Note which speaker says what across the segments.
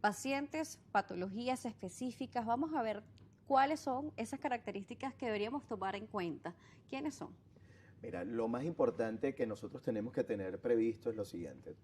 Speaker 1: Pacientes, patologías específicas, vamos a ver cuáles son esas características que deberíamos tomar en cuenta. ¿Quiénes son?
Speaker 2: Mira, lo más importante que nosotros tenemos que tener previsto es lo siguiente.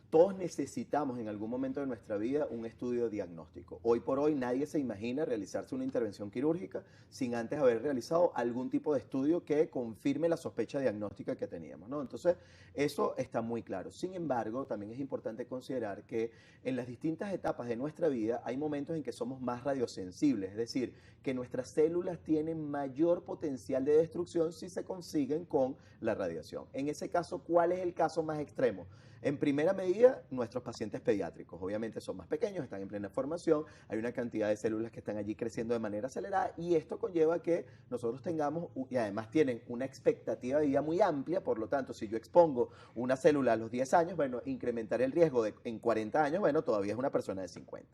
Speaker 2: Todos necesitamos en algún momento de nuestra vida un estudio diagnóstico. Hoy por hoy nadie se imagina realizarse una intervención quirúrgica sin antes haber realizado algún tipo de estudio que confirme la sospecha diagnóstica que teníamos, ¿no? Entonces, eso está muy claro. Sin embargo, también es importante considerar que en las distintas etapas de nuestra vida hay momentos en que somos más radiosensibles, es decir, que nuestras células tienen mayor potencial de destrucción si se consiguen con la radiación. En ese caso, ¿cuál es el caso más extremo? En primera medida, nuestros pacientes pediátricos, obviamente son más pequeños, están en plena formación, hay una cantidad de células que están allí creciendo de manera acelerada y esto conlleva que nosotros tengamos, y además tienen una expectativa de vida muy amplia, por lo tanto, si yo expongo una célula a los 10 años, bueno, incrementar el riesgo en 40 años, bueno, todavía es una persona de 50.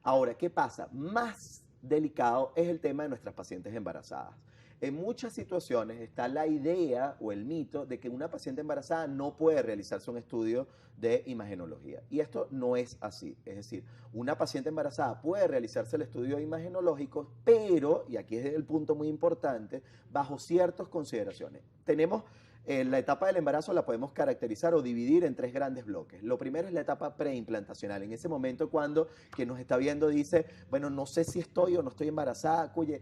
Speaker 2: Ahora, ¿qué pasa? Más delicado es el tema de nuestras pacientes embarazadas. En muchas situaciones está la idea o el mito de que una paciente embarazada no puede realizarse un estudio de imagenología. Y esto no es así. Es decir, una paciente embarazada puede realizarse el estudio imagenológico, pero, y aquí es el punto muy importante, bajo ciertas consideraciones. Tenemos la etapa del embarazo la podemos caracterizar o dividir en tres grandes bloques. Lo primero es la etapa preimplantacional. En ese momento cuando quien nos está viendo dice, bueno, no sé si estoy o no estoy embarazada, cuye,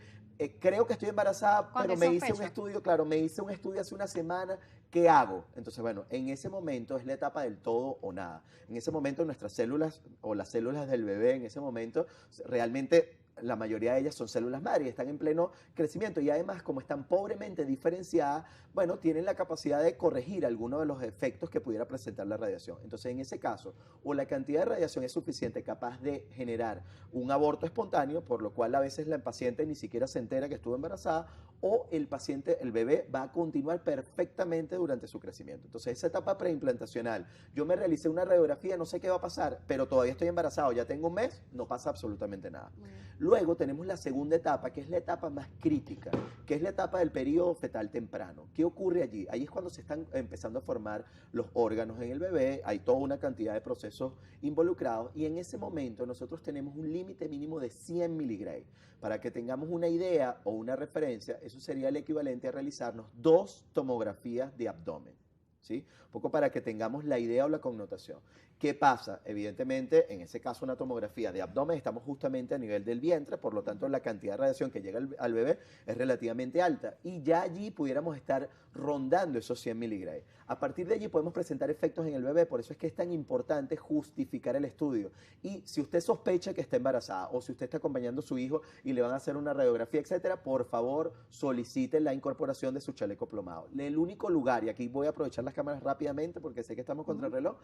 Speaker 2: creo que estoy embarazada,
Speaker 1: Cuando
Speaker 2: pero
Speaker 1: hay
Speaker 2: me hice un
Speaker 1: sospecha.
Speaker 2: estudio, claro, me hice un estudio hace una semana, ¿qué hago? Entonces, bueno, en ese momento es la etapa del todo o nada. En ese momento nuestras células o las células del bebé en ese momento realmente la mayoría de ellas son células madre y están en pleno crecimiento y además como están pobremente diferenciadas, bueno, tienen la capacidad de corregir algunos de los efectos que pudiera presentar la radiación. Entonces, en ese caso, o la cantidad de radiación es suficiente capaz de generar un aborto espontáneo, por lo cual a veces la paciente ni siquiera se entera que estuvo embarazada, o el paciente, el bebé, va a continuar perfectamente durante su crecimiento. Entonces, esa etapa preimplantacional, yo me realicé una radiografía, no sé qué va a pasar, pero todavía estoy embarazado, ya tengo un mes, no pasa absolutamente nada. Luego tenemos la segunda etapa, que es la etapa más crítica, que es la etapa del periodo fetal temprano. ¿Qué ocurre allí? Ahí es cuando se están empezando a formar los órganos en el bebé, hay toda una cantidad de procesos involucrados y en ese momento nosotros tenemos un límite mínimo de 100 miligray. Para que tengamos una idea o una referencia, eso sería el equivalente a realizarnos 2 tomografías de abdomen. ¿Sí? Un poco para que tengamos la idea o la connotación. ¿Qué pasa? Evidentemente, en ese caso, una tomografía de abdomen, estamos justamente a nivel del vientre, por lo tanto, la cantidad de radiación que llega al bebé es relativamente alta y ya allí pudiéramos estar rondando esos 100 miligray. A partir de allí podemos presentar efectos en el bebé, por eso es que es tan importante justificar el estudio. Y si usted sospecha que está embarazada o si usted está acompañando a su hijo y le van a hacer una radiografía, etcétera, por favor, solicite la incorporación de su chaleco plomado. El único lugar, y aquí voy a aprovechar las cámaras rápidamente porque sé que estamos contra el reloj,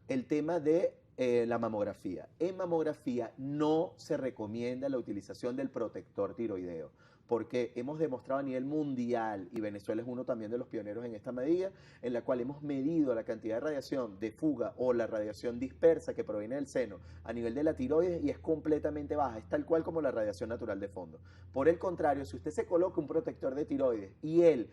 Speaker 2: el tema de la mamografía. En mamografía no se recomienda la utilización del protector tiroideo porque hemos demostrado a nivel mundial, y Venezuela es uno también de los pioneros en esta medida, en la cual hemos medido la cantidad de radiación de fuga o la radiación dispersa que proviene del seno a nivel de la tiroides y es completamente baja, es tal cual como la radiación natural de fondo. Por el contrario, si usted se coloca un protector de tiroides y él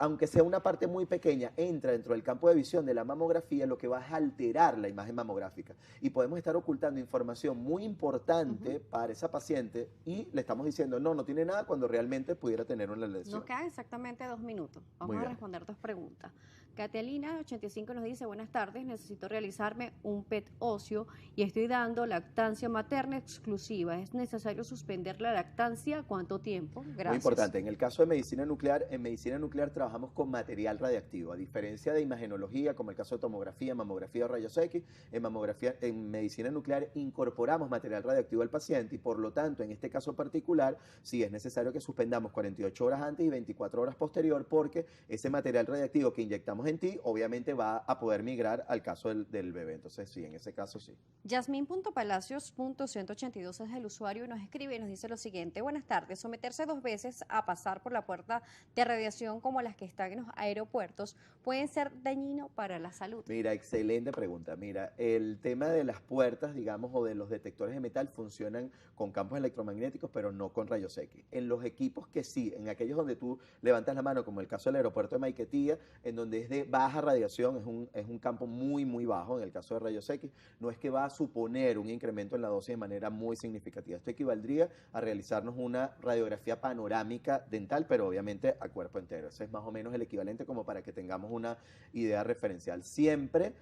Speaker 2: aunque sea una parte muy pequeña, entra dentro del campo de visión de la mamografía, lo que va a alterar la imagen mamográfica. Y podemos estar ocultando información muy importante para esa paciente y le estamos diciendo, no, no tiene nada cuando realmente pudiera tener una
Speaker 1: Nos
Speaker 2: lesión.
Speaker 1: quedan exactamente 2 minutos.
Speaker 2: Muy
Speaker 1: Vamos a
Speaker 2: bien.
Speaker 1: responder tus preguntas. Catalina, 85, nos dice, buenas tardes, necesito realizarme un PET óseo y estoy dando lactancia materna exclusiva. ¿Es necesario suspender la lactancia? ¿Cuánto tiempo?
Speaker 2: Muy
Speaker 1: Gracias.
Speaker 2: importante. En el caso de medicina nuclear, en medicina nuclear trabajamos con material radiactivo. A diferencia de imagenología, como el caso de tomografía, mamografía o rayos X, en medicina nuclear incorporamos material radiactivo al paciente y por lo tanto, en este caso particular, sí es necesario que suspendamos 48 horas antes y 24 horas posterior porque ese material radiactivo que inyectamos en ti, obviamente va a poder migrar al caso del bebé. Entonces, sí, en ese caso sí.
Speaker 1: Yasmin.palacios.182 es el usuario y nos escribe y nos dice lo siguiente. Buenas tardes. Someterse 2 veces a pasar por la puerta de radiación como las que están en los aeropuertos pueden ser dañino para la salud.
Speaker 2: Mira, excelente pregunta. Mira, el tema de las puertas, digamos, o de los detectores de metal funcionan con campos electromagnéticos, pero no con rayos X. En los equipos que sí, en aquellos donde tú levantas la mano, como el caso del aeropuerto de Maiquetía, en donde es de baja radiación, es un campo muy, muy bajo en el caso de rayos X, no es que va a suponer un incremento en la dosis de manera muy significativa. Esto equivaldría a realizarnos una radiografía panorámica dental, pero obviamente a cuerpo entero. Ese es más o menos el equivalente como para que tengamos una idea referencial. Siempre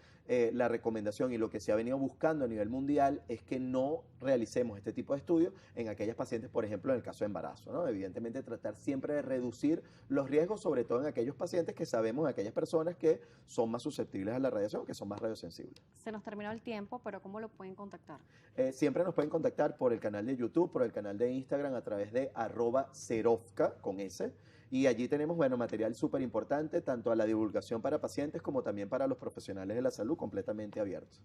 Speaker 2: la recomendación y lo que se ha venido buscando a nivel mundial es que no realicemos este tipo de estudios en aquellas pacientes, por ejemplo, en el caso de embarazo, ¿no? Evidentemente tratar siempre de reducir los riesgos, sobre todo en aquellos pacientes que sabemos, en aquellas personas que son más susceptibles a la radiación, que son más radiosensibles.
Speaker 1: Se nos terminó el tiempo, pero ¿cómo lo pueden contactar?
Speaker 2: Siempre nos pueden contactar por el canal de YouTube, por el canal de Instagram a través de @Serovka con S. Y allí tenemos, bueno, material súper importante, tanto a la divulgación para pacientes como también para los profesionales de la salud, completamente abiertos.